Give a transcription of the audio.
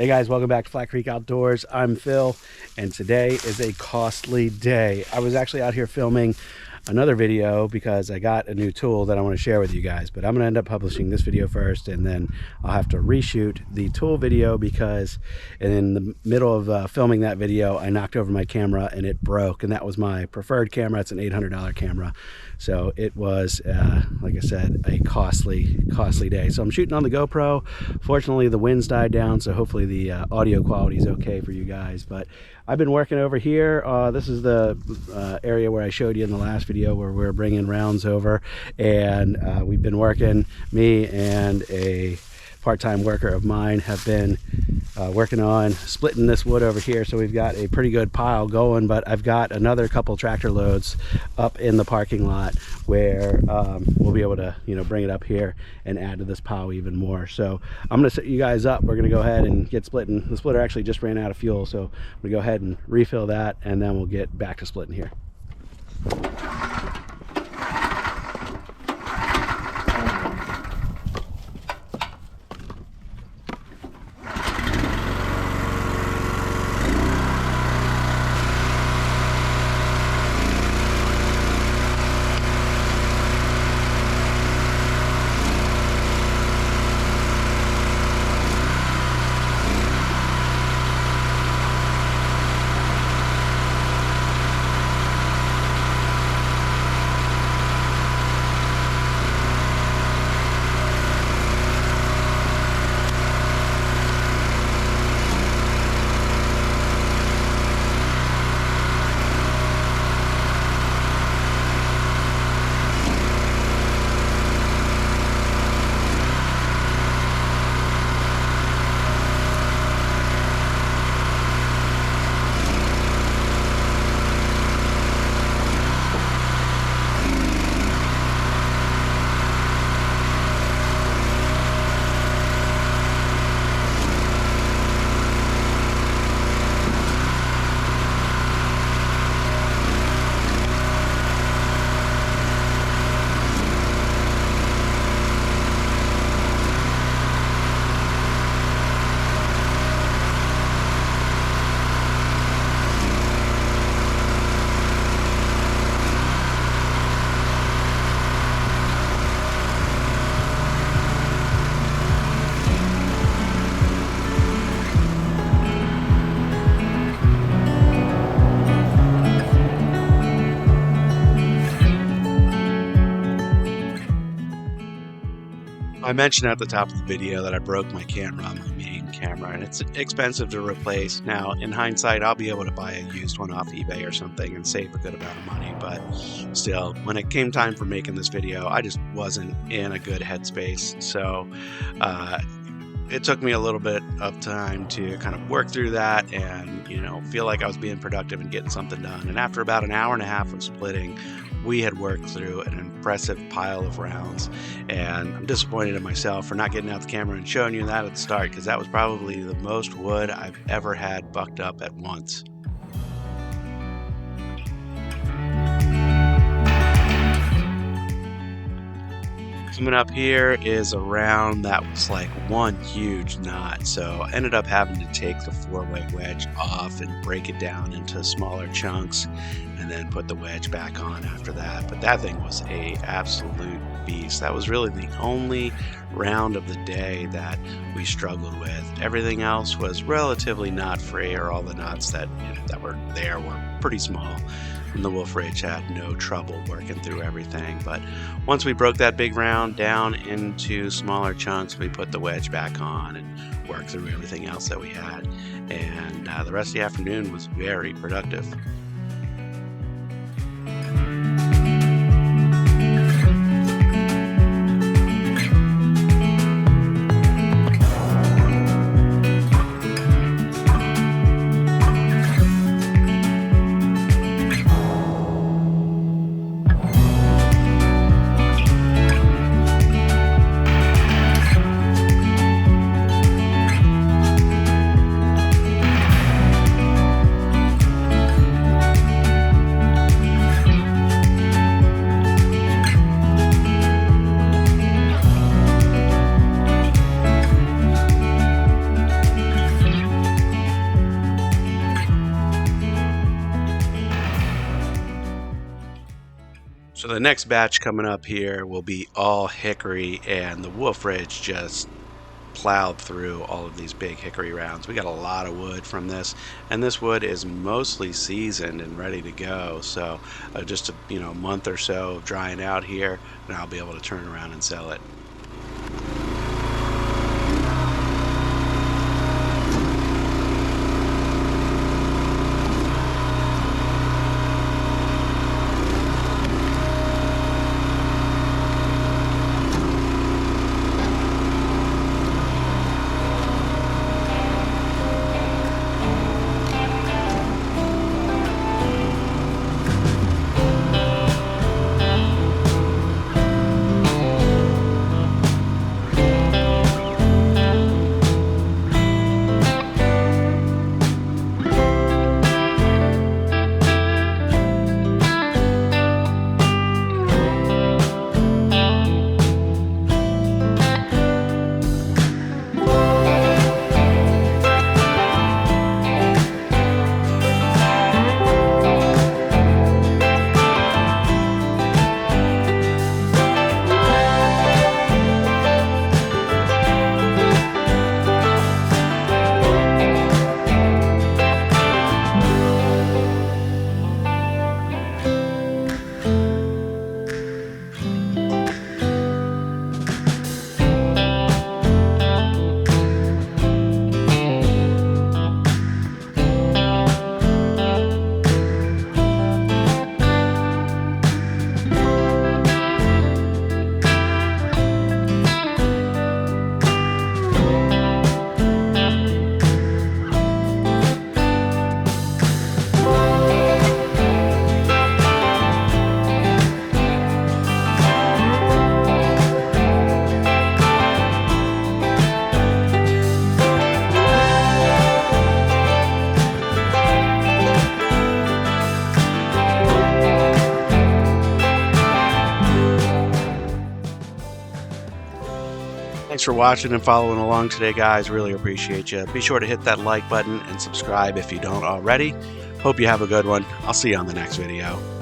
Hey guys, welcome back to Flat Creek Outdoors. I'm Phil, and today is a costly day. I was actually out here filming another video because I got a new tool that I want to share with you guys, but I'm going to end up publishing this video first, and then I'll have to reshoot the tool video because in the middle of filming that video, I knocked over my camera and it broke, and that was my preferred camera. It's an $800 camera. So it was, like I said, a costly day. So I'm shooting on the GoPro. Fortunately, the wind's died down, so hopefully the audio quality is okay for you guys. But I've been working over here. This is the area where I showed you in the last video where we're bringing rounds over. And we've been working, me and a part-time worker of mine have been working on splitting this wood over here, so we've got a pretty good pile going. But I've got another couple tractor loads up in the parking lot where we'll be able to, bring it up here and add to this pile even more. So I'm going to set you guys up. We're going to go ahead and get splitting. The splitter actually just ran out of fuel, so I'm going to go ahead and refill that, and then we'll get back to splitting here. I mentioned at the top of the video that I broke my camera on my main camera, and it's expensive to replace. Now, in hindsight, I'll be able to buy a used one off eBay or something and save a good amount of money, but still, when it came time for making this video, I just wasn't in a good headspace. So it took me a little bit of time to kind of work through that and, feel like I was being productive and getting something done. And after about an hour and a half of splitting, we had worked through an impressive pile of rounds, and I'm disappointed in myself for not getting out the camera and showing you that at the start, because that was probably the most wood I've ever had bucked up at once. Coming up here is a round that was like one huge knot, so I ended up having to take the 4-way wedge off and break it down into smaller chunks and then put the wedge back on after that. But that thing was a absolute beast. That was really the only round of the day that we struggled with. Everything else was relatively knot free, or all the knots that that were there were pretty small. And the Wolfe Ridge had no trouble working through everything. But once we broke that big round down into smaller chunks, we put the wedge back on and worked through everything else that we had. And the rest of the afternoon was very productive. So the next batch coming up here will be all hickory, and the Wolfe Ridge just plowed through all of these big hickory rounds. We got a lot of wood from this, and this wood is mostly seasoned and ready to go. So just a month or so of drying out here, and I'll be able to turn around and sell it. Thanks for watching and following along today, guys. Really appreciate you. Be sure to hit that like button and subscribe if you don't already. Hope you have a good one. I'll see you on the next video.